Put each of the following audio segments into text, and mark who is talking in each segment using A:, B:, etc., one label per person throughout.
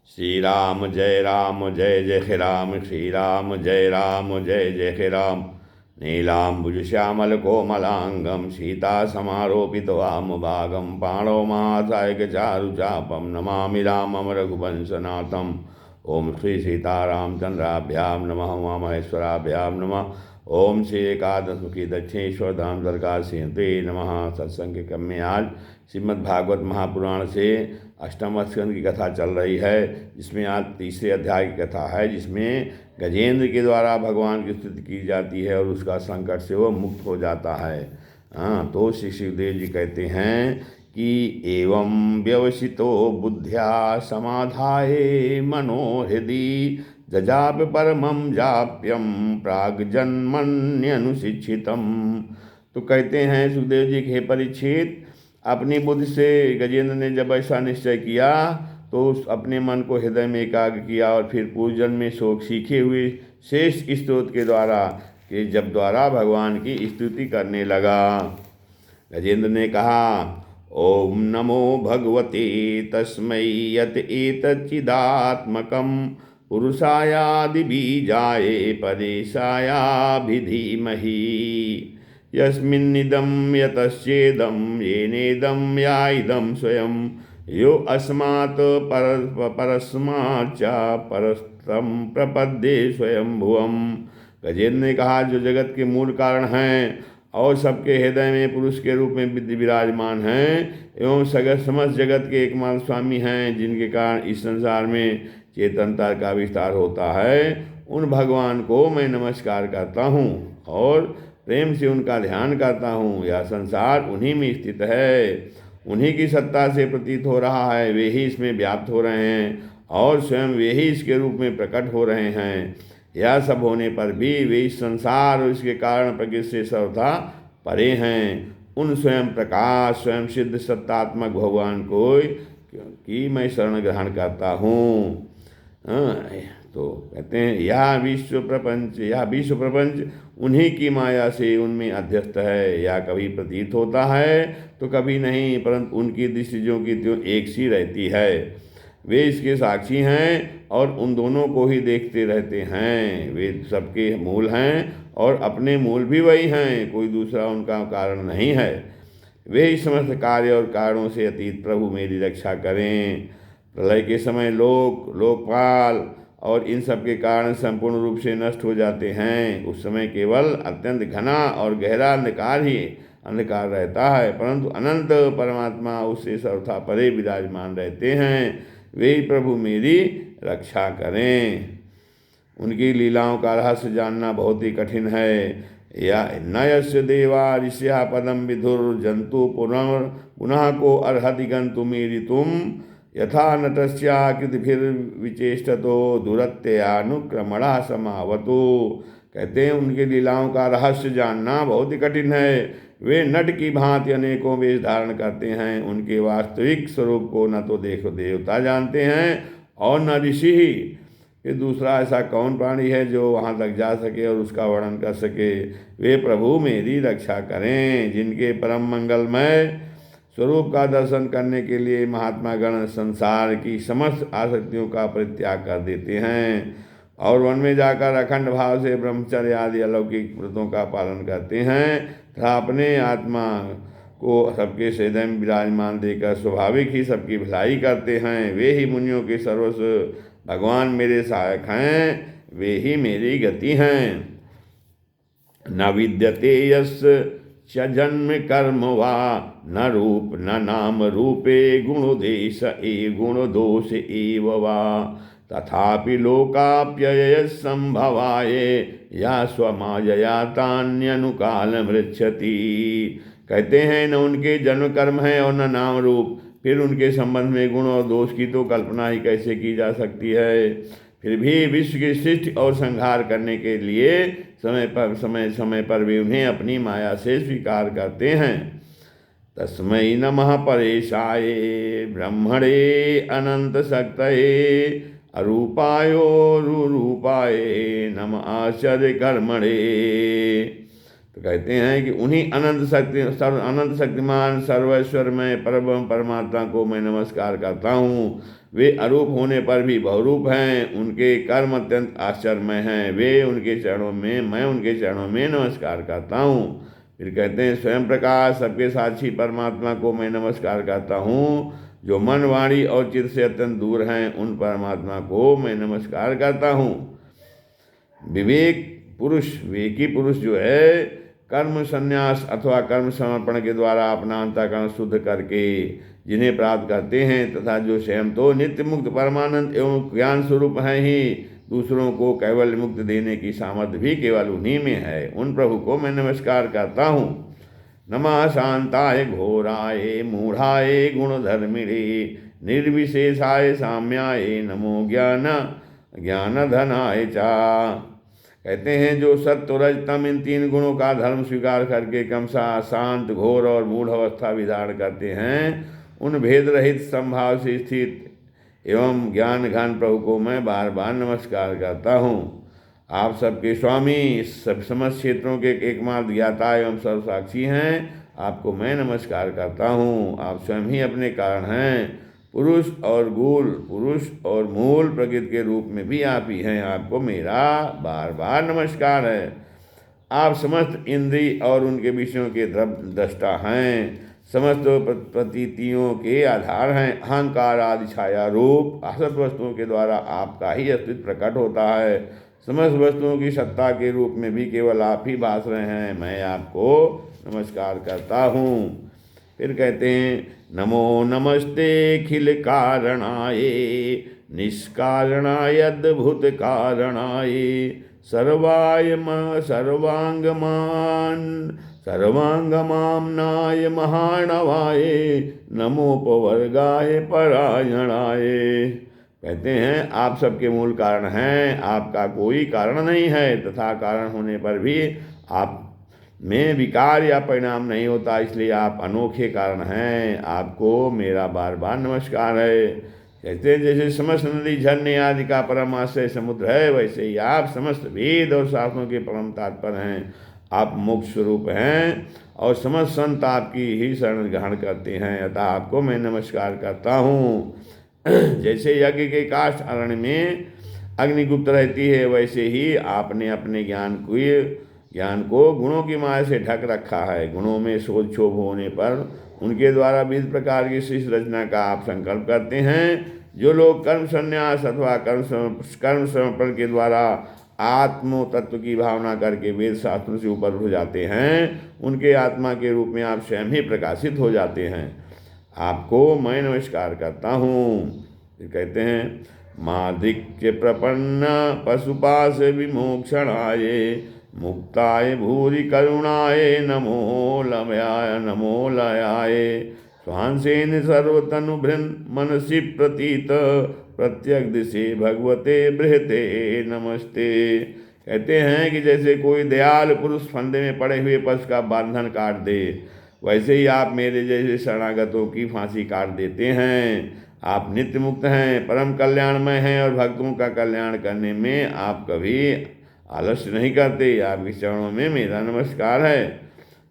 A: श्री राम जय जय राम, श्री राम जय जय राम। नीलाम्बुज श्यामल कोमलांगम सीता समारोपित वामभागम पाणौ महासायक चारु चापम नमामि रामम रघुवंशनाथम। ओम श्री सीतारामचंद्राभ्याम नमः, उमा महेश्वराभ्याम नमः। ओम श्री एकादशमुखी दक्षिणेश्वर धाम दरगाह से नमः। सत्संग के क्रम में आज श्रीमद्भागवत महापुराण से अष्टम स्कंद की कथा चल रही है, जिसमें आज तीसरे अध्याय की कथा है, जिसमें गजेंद्र के द्वारा भगवान की स्तुति की जाती है और उसका संकट से वो मुक्त हो जाता है। तो श्री शिवदेव जी कहते हैं कि एवं व्यवसितो बुद्ध्या समाधाये मनोहृदि जजाप परमं जाप्यम प्राग्जन्मन्यनुशिक्षितम। तो कहते हैं सुखदेव जी के परीक्षित, अपनी बुद्धि से गजेंद्र ने जब ऐसा निश्चय किया तो अपने मन को हृदय में एकाग्र किया और फिर पूर्वजन्म में शोक सीखे हुए शेष स्तोत्र के द्वारा जब द्वारा भगवान की स्तुति करने लगा। गजेंद्र ने कहा, ओम नमो भगवते तस्मै यत एतच्चिदात्मकं पुरुषायादि बीजाय परेशायाभिधीमहि यस्मिन्निदं यतश्चेदं येनेदं याइदं स्वयं यो अस्मात् परस्माच्च परस्तं प्रपद्ये स्वयं भुवम्। गजेंद्र ने कहा, जो जगत के मूल कारण हैं और सबके हृदय में पुरुष के रूप में विराजमान हैं एवं समस्त जगत के एकमात्र स्वामी हैं, जिनके कारण इस संसार में चेतनता का विस्तार होता है, उन भगवान को मैं नमस्कार करता हूँ और प्रेम से उनका ध्यान करता हूँ। यह संसार उन्हीं में स्थित है, उन्हीं की सत्ता से प्रतीत हो रहा है, वे ही इसमें व्याप्त हो रहे हैं और स्वयं वे ही इसके रूप में प्रकट हो रहे हैं। यह सब होने पर भी वे इस संसार और इसके कारण प्रकृति से सर्वथा परे हैं। उन स्वयं प्रकाश स्वयं सिद्ध सत्तात्मक भगवान को कि मैं शरण ग्रहण करता हूँ। तो कहते हैं, यह विश्व प्रपंच उन्हीं की माया से उनमें अध्यस्त है। यह कभी प्रतीत होता है तो कभी नहीं, परंतु उनकी दृष्टि जो की त्यों एक सी रहती है। वे इसके साक्षी हैं और उन दोनों को ही देखते रहते हैं। वे सबके मूल हैं और अपने मूल भी वही हैं, कोई दूसरा उनका कारण नहीं है। वे ही समस्त कार्य और कारणों से अतीत प्रभु मेरी रक्षा करें। प्रलय के समय लोकपाल और इन सब के कारण संपूर्ण रूप से नष्ट हो जाते हैं। उस समय केवल अत्यंत घना और गहरा अंधकार रहता है, परंतु अनंत परमात्मा उससे सर्वथा परे विराजमान रहते हैं। वे ही प्रभु मेरी रक्षा करें। उनकी लीलाओं का रहस्य जानना बहुत ही कठिन है। या नयस्य देवा ऋष्या पदम विधुर जंतु पुनः को अर्हति गंतुमीरितुम यथा नटस्याकृतिभिर्विचेष्टतो दुरत्यनुक्रमणा समावतु। कहते हैं, उनकी लीलाओं का रहस्य जानना बहुत ही कठिन है। वे नट की भांति अनेकों वेश धारण करते हैं। उनके वास्तविक स्वरूप को न तो देवता जानते हैं और न ऋषि ही। फिर दूसरा ऐसा कौन प्राणी है जो वहाँ तक जा सके और उसका वर्णन कर सके। वे प्रभु मेरी रक्षा करें, जिनके परम मंगलमय स्वरूप का दर्शन करने के लिए महात्मा गण संसार की समस्त आसक्तियों का परित्याग कर देते हैं और वन में जाकर अखंड भाव से ब्रह्मचर्य आदि अलौकिक व्रतों का पालन करते हैं तथा अपने आत्मा को सबके हृदय में विराजमान देकर स्वाभाविक ही सबकी भलाई करते हैं। वे ही मुनियों के सर्वस्व भगवान मेरे सहायक हैं, वे ही मेरी गति हैं। न विद्यते यस्य च जन्म कर्म वा न रूप न नाम रूपे गुणोदेश गुण दोष एव वा तथापि लोकाप्यय संभवाय या स्वमायया तान्यनुकाल मृच्छति। कहते हैं, न उनके जन्म कर्म है और न नाम रूप, फिर उनके संबंध में गुण और दोष की तो कल्पना ही कैसे की जा सकती है। फिर भी विश्व की सृष्टि और संहार करने के लिए समय पर वे उन्हें अपनी माया से स्वीकार करते हैं। तस्मै नमः परेशाय ब्रह्मणे अनंत शक्तये अरूपायो रूपाय नमः आश्चर्य कर्मणे। तो कहते हैं कि उन्हीं अनंत शक्तिमान सर्वेश्वरमय परम परमात्मा को मैं नमस्कार करता हूँ। वे अरूप होने पर भी बहुरूप हैं, उनके कर्म अत्यंत आश्चर्यमय हैं, वे उनके चरणों में मैं उनके चरणों में नमस्कार करता हूँ। फिर कहते हैं स्वयं प्रकाश सबके साक्षी परमात्मा को मैं नमस्कार करता हूँ। जो मन वाणी और चित्त से अत्यंत दूर हैं उन परमात्मा को मैं नमस्कार करता हूँ। विवेक पुरुष जो है कर्म संन्यास अथवा कर्म समर्पण के द्वारा अपना अंतःकरण शुद्ध करके जिन्हें प्राप्त करते हैं तथा जो स्वयं तो नित्य मुक्त परमानंद एवं ज्ञान स्वरूप हैं ही दूसरों को केवल मुक्त देने की सामर्थ्य भी केवल उन्हीं में है, उन प्रभु को मैं नमस्कार करता हूँ। नमः शांताय घोराय मूढ़ाय गुणधर्मिणे निर्विशेषाय साम्याय नमो ज्ञानधनाय चा। कहते हैं जो सत्व रज तम इन 3 गुणों का धर्म स्वीकार करके क्रमशः शांत घोर और मूढ़ अवस्था विधारण करते हैं, उन भेद रहित संभाव से स्थित एवं ज्ञान घन प्रभु को मैं बार बार नमस्कार करता हूँ। आप सबके स्वामी सब समस्त क्षेत्रों के एकमात्र ज्ञाता एवं सर्वसाक्षी हैं, आपको मैं नमस्कार करता हूँ। आप स्वयं ही अपने कारण हैं, पुरुष और मूल प्रकृति के रूप में भी आप ही हैं, आपको मेरा बार बार नमस्कार है। आप समस्त इंद्रिय और उनके विषयों के दृष्टा हैं, समस्त प्रतीतियों के आधार हैं, अहंकार आदि छाया रूप असत वस्तुओं के द्वारा आपका ही अस्तित्व प्रकट होता है। समस्त वस्तुओं की सत्ता के रूप में भी केवल आप ही भास रहे हैं, मैं आपको नमस्कार करता हूँ। फिर कहते हैं नमो नमस्ते खिल कारणाय निष्कारणाय अद्भुत कारणाय सर्वांगमाम्नाय महाणवाय नमोपवर्गाय परायणाय। कहते हैं आप सबके मूल कारण हैं, आपका कोई कारण नहीं है तथा कारण होने पर भी आप में विकार या परिणाम नहीं होता, इसलिए आप अनोखे कारण हैं, आपको मेरा बार बार नमस्कार है। कहते हैं जैसे समस्त नदी झरने आदि का परम आश्रय समुद्र है, वैसे ही आप समस्त वेद और शास्त्रों के परम तात्पर्य हैं। आप मोक्ष स्वरूप हैं और समस्त संत आपकी ही शरण ग्रहण करते हैं, अतः आपको मैं नमस्कार करता हूँ। जैसे यज्ञ के काष्ठ अरण्य में अग्निगुप्त रहती है, वैसे ही आपने अपने ज्ञान को गुणों की माया से ढक रखा है। गुणों में शोध क्षोभ होने पर उनके द्वारा विविध प्रकार की शिष्य रचना का आप संकल्प करते हैं। जो लोग कर्म संन्यास अथवा कर्म समर्पण के द्वारा आत्म तत्व की भावना करके वेद शास्त्रों से ऊपर उठ जाते हैं, उनके आत्मा के रूप में आप स्वयं ही प्रकाशित हो जाते हैं। आपको मैं नमस्कार करता हूँ। फिर कहते हैं मादिक्य प्रपन्न पशुपाश विमोक्षणाय मुक्ताय भूरि करुणाय नमो लयाय स्वांसेन सर्वतनुभृन् मनसि प्रतीत प्रत्यक दिशे भगवते बृहते नमस्ते। कहते हैं कि जैसे कोई दयाल पुरुष फंदे में पड़े हुए पशु का बंधन काट दे, वैसे ही आप मेरे जैसे शरणागतों की फांसी काट देते हैं। आप नित्य मुक्त हैं, परम कल्याणमय हैं और भक्तों का कल्याण करने में आप कभी आलस्य नहीं करते। आपके चरणों में मेरा नमस्कार है।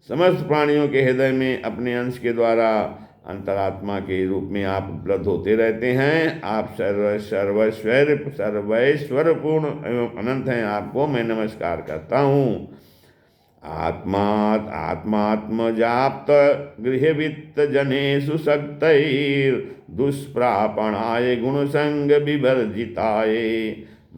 A: समस्त प्राणियों के हृदय में अपने अंश के द्वारा अंतरात्मा के रूप में आप उपलब्ध होते रहते हैं। आप सर्वैश्वर पूर्ण एवं अनंत हैं, आपको मैं नमस्कार करता हूँ। आत्मात्मजाप्त गृहवित्त जनेषु शक्तैर् दुष्प्रापणाय गुणसंग विवर्जिताय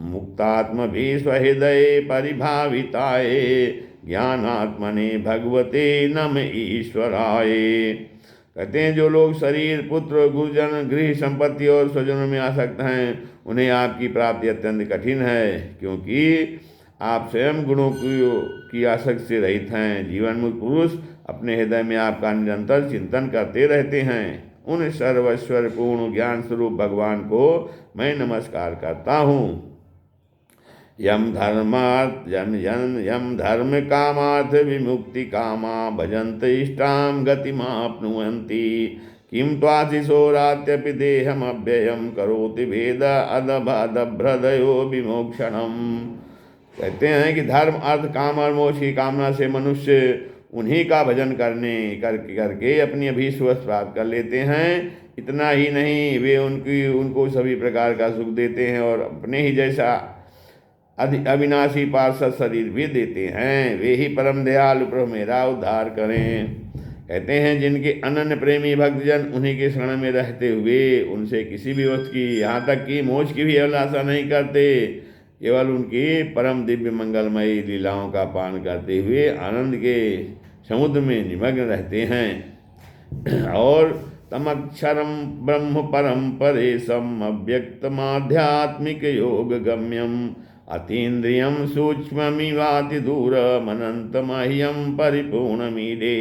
A: मुक्तात्मभिः स्वहृदये परिभाविताय ज्ञानात्मने भगवते नम ईश्वराय। कहते हैं जो लोग शरीर पुत्र गुरुजन गृह संपत्ति और स्वजनों में आसक्त हैं, उन्हें आपकी प्राप्ति अत्यंत कठिन है, क्योंकि आप स्वयं गुणों की आसक्ति से रहित हैं। जीवन मुक्त पुरुष अपने हृदय में आपका निरंतर चिंतन करते रहते हैं। उन सर्वस्वर पूर्ण ज्ञान स्वरूप भगवान को मैं नमस्कार करता हूँ। यम धर्म कामार्थ विमुक्ति कामा भजन्त इष्टां गतिमाप्नुवन्ति किं त्वातिशोरात्यपि देहमव्ययं करोति भेद अदभ्रदयो विमोक्षणम्। कहते हैं कि धर्म अर्थ काम और मोक्ष की कामना से मनुष्य उन्हीं का भजन करके अपनी अभीष्ट प्राप्त कर लेते हैं। इतना ही नहीं, वे उनको सभी प्रकार का सुख देते हैं और अपने ही जैसा अविनाशी पार्षद शरीर भी देते हैं। वे ही परम दयालु प्रभु मेरा उद्धार करें। कहते हैं जिनके अनन्य प्रेमी भक्तजन उन्हीं के शरण में रहते हुए उनसे किसी भी वस्तु की, यहाँ तक कि मोक्ष की भी अभिलाषा नहीं करते, केवल उनकी परम दिव्य मंगलमयी लीलाओं का पान करते हुए आनंद के समुद्र में निमग्न रहते हैं। और तमक्षरम ब्रह्म परम परेशम अव्यक्तमाध्यात्मिक योग गम्यम अतीन्द्रियम सूक्ष्ममिवाति दूरमनंतमह्यम परिपूर्णमीडे।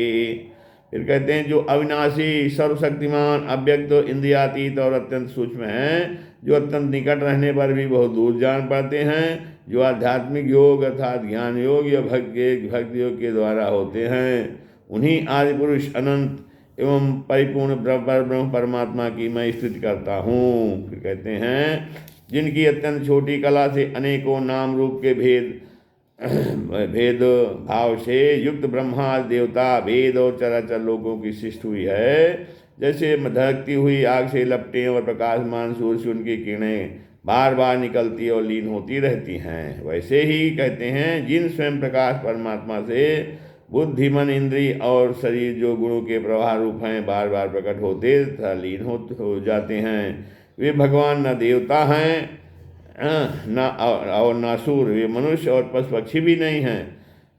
A: फिर कहते हैं जो अविनाशी सर्वशक्तिमान अव्यक्त इंद्रियातीत और अत्यंत सूक्ष्म हैं, जो अत्यंत निकट रहने पर भी बहुत दूर जान पाते हैं, जो आध्यात्मिक योग अर्थात ज्ञान योग या भक्ति योग के द्वारा होते हैं, उन्हीं आदि पुरुष अनंत एवं परिपूर्ण ब्रह्म परमात्मा की मैं स्तुति करता हूँ। फिर कहते हैं जिनकी अत्यंत छोटी कला से अनेकों नाम रूप के भेद भाव से युक्त ब्रह्मा देवता वेद और चराचर लोगों की सृष्टि हुई है। जैसे धड़कती हुई आग से लपटें और प्रकाशमान सूर्य से उनकी किरणें बार बार निकलती और लीन होती रहती हैं, वैसे ही कहते हैं जिन स्वयं प्रकाश परमात्मा से बुद्धि मन इंद्रिय और शरीर जो गुणों के प्रवाह रूप हैं बार बार प्रकट होते तथा लीन हो जाते हैं, वे भगवान न देवता हैं न और नासुर, वे मनुष्य और पशु पक्षी भी नहीं हैं,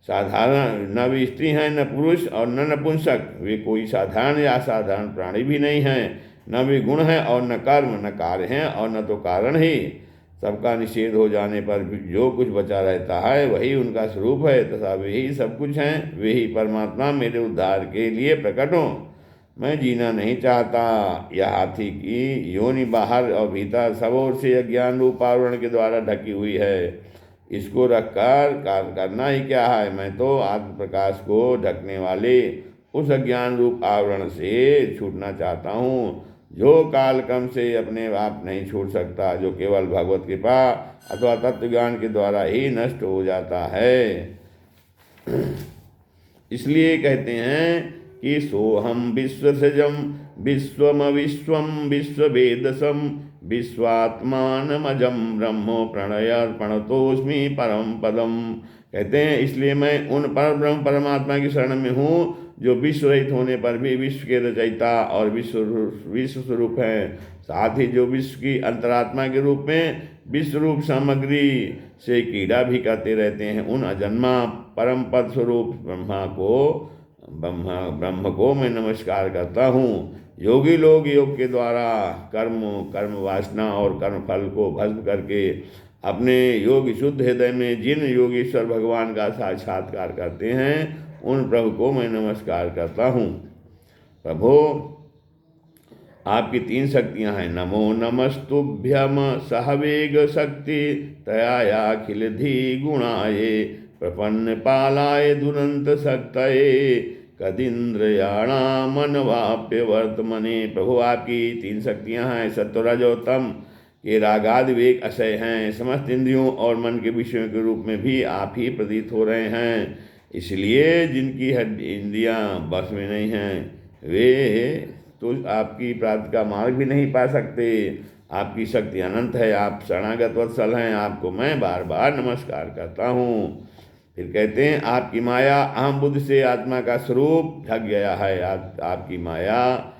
A: साधारण न वे स्त्री हैं न पुरुष और न नपुंसक, वे कोई साधारण या असाधारण प्राणी भी नहीं हैं, न वे गुण हैं और न कर्म, न कार्य हैं और न तो कारण ही। सबका निषेध हो जाने पर भी जो कुछ बचा रहता है वही उनका स्वरूप है तथा वे ही सब कुछ हैं। वे ही परमात्मा मेरे उद्धार के लिए प्रकट हों। मैं जीना नहीं चाहता। यह हाथी की योनि बाहर और भीतर सब ओर से अज्ञान रूप आवरण के द्वारा ढकी हुई है, इसको रखकर कार्य करना ही क्या है। मैं तो आत्म प्रकाश को ढकने वाले उस अज्ञान रूप आवरण से छूटना चाहता हूँ, जो कालक्रम से अपने आप नहीं छूट सकता, जो केवल भगवत कृपा अथवा तत्वज्ञान के द्वारा ही नष्ट हो जाता है। इसलिए कहते हैं कि सोहम विश्वसजम विश्वमविश्वम विश्ववेदसम विश्वात्मानमजम ब्रह्मो प्रणतोस्मि परम पदम। कहते हैं इसलिए मैं उन परब्रह्म परमात्मा की शरण में हूँ जो विश्व रहित होने पर भी विश्व के रचयिता और विश्व स्वरूप हैं, साथ ही जो विश्व की अंतरात्मा के रूप में विश्व रूप सामग्री से क्रीड़ा भी करते रहते हैं। उन अजन्मा परम पद स्वरूप ब्रह्म को मैं नमस्कार करता हूँ। योगी लोग योग के द्वारा कर्म वासना और कर्म फल को भस्म करके अपने योग शुद्ध हृदय में जिन योगेश्वर भगवान का साक्षात्कार करते हैं, उन प्रभु को मैं नमस्कार करता हूँ। प्रभु आपकी 3 शक्तियाँ हैं, नमो नमस्तुभ्यम सहवेग शक्ति तयाखिल धी गुणाये प्रपन्न पालाय दुरंत शक्तये कदिंद्रयाणामनवाप्य वर्तमने। प्रभु आपकी 3 शक्तियाँ हैं, सत्व रज और तम के रागादि विवेक अक्षय हैं, समस्त इंद्रियों और मन के विषयों के रूप में भी आप ही प्रतीत हो रहे हैं। इसलिए जिनकी इंद्रियां बस में नहीं हैं, वे तो आपकी प्राप्ति का मार्ग भी नहीं पा सकते। आपकी शक्ति अनंत है, आप शरणागत वत्सल हैं, आपको मैं बार बार नमस्कार करता हूँ। फिर कहते हैं आपकी माया अहम बुद्धि से आत्मा का स्वरूप ढक गया है। आपकी माया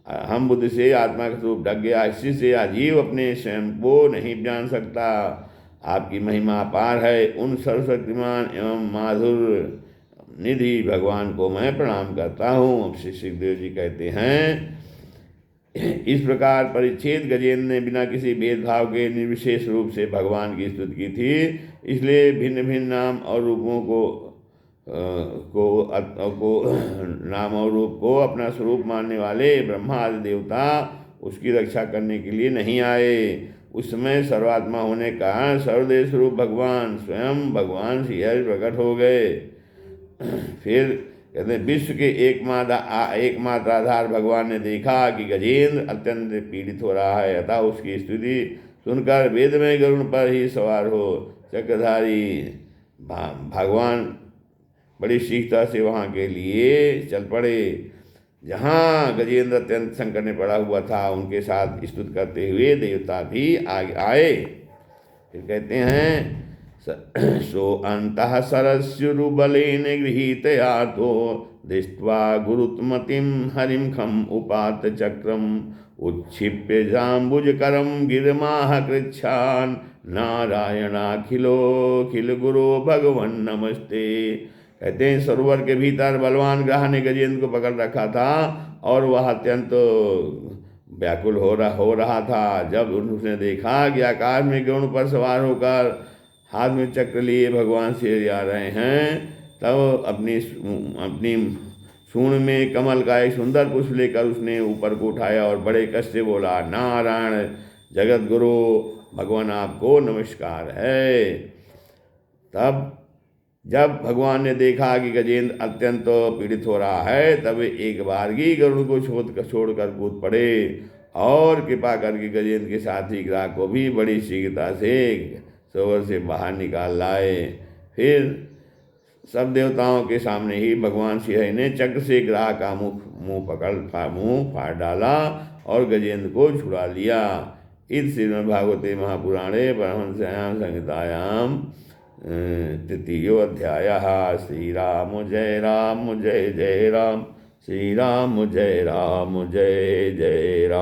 A: अहम बुद्धि से आत्मा का स्वरूप ढक गया, इसी से अजीव अपने स्वयं को नहीं जान सकता। आपकी महिमा अपार है। उन सर्वशक्तिमान एवं माधुर निधि भगवान को मैं प्रणाम करता हूँ। श्री सुखदेव जी कहते हैं इस प्रकार परिच्छेद गजेंद्र ने बिना किसी भेदभाव के निर्विशेष रूप से भगवान की स्तुति की थी। इसलिए भिन्न भिन्न नाम और रूपों को नाम और रूप को अपना स्वरूप मानने वाले ब्रह्मा आदि देवता उसकी रक्षा करने के लिए नहीं आए। उस समय सर्वात्मा होने का कारण सर्वदेव स्वरूप भगवान स्वयं भगवान श्री हरि प्रकट हो गए। फिर कहते हैं विश्व के एकमात्र आधार भगवान ने देखा कि गजेंद्र अत्यंत पीड़ित हो रहा है, अतः उसकी स्तुति सुनकर वेदमय गरुड़ पर ही सवार हो चक्रधारी भगवान बड़ी शीघ्रता से वहाँ के लिए चल पड़े। जहाँ गजेंद्र अत्यंत संकट में पड़ा हुआ था, उनके साथ स्तुति करते हुए देवता भी आगे आए। फिर कहते हैं सो अंतः सरस्युरुबलेन गृहीतयातो दृष्ट्वा गुरुत्मतिं हरिं खम उपात चक्रम उच्छिप्य जाम्बुजकरं गिरमाह कृच्छान नारायणाखिलोखिल गुरो भगवन नमस्ते। कहते हैं सरोवर के भीतर बलवान ग्रह ने गजेंद्र को पकड़ रखा था और वह अत्यंत व्याकुल हो रहा था। जब उसने देखा कि आकाश में गरुड़ पर सवार होकर हाथ में चक्र लिए भगवान श्री आ रहे हैं, तब अपनी सूंड में कमल का एक सुंदर पुष्प लेकर उसने ऊपर को उठाया और बड़े कष्ट से बोला, नारायण जगत गुरु भगवान आपको नमस्कार है। तब जब भगवान ने देखा कि गजेंद्र अत्यंत पीड़ित हो रहा है, तब एक बारगी गरुड़ को छोड़कर कूद पड़े और कृपा करके गजेंद्र के साथी ग्राह को भी बड़ी शीघ्रता से सरोवर से बाहर निकाल लाए। फिर सब देवताओं के सामने ही भगवान श्री ने चक्र से ग्राह का मुंह फाड़ डाला और गजेंद्र को छुड़ा लिया। इस श्रीमद्भागवते महापुराणे परमहंस्यां संहितायां तृतीयोऽध्यायः। श्रीराम जय राम जय जय राम, श्रीराम जय राम जय जय राम।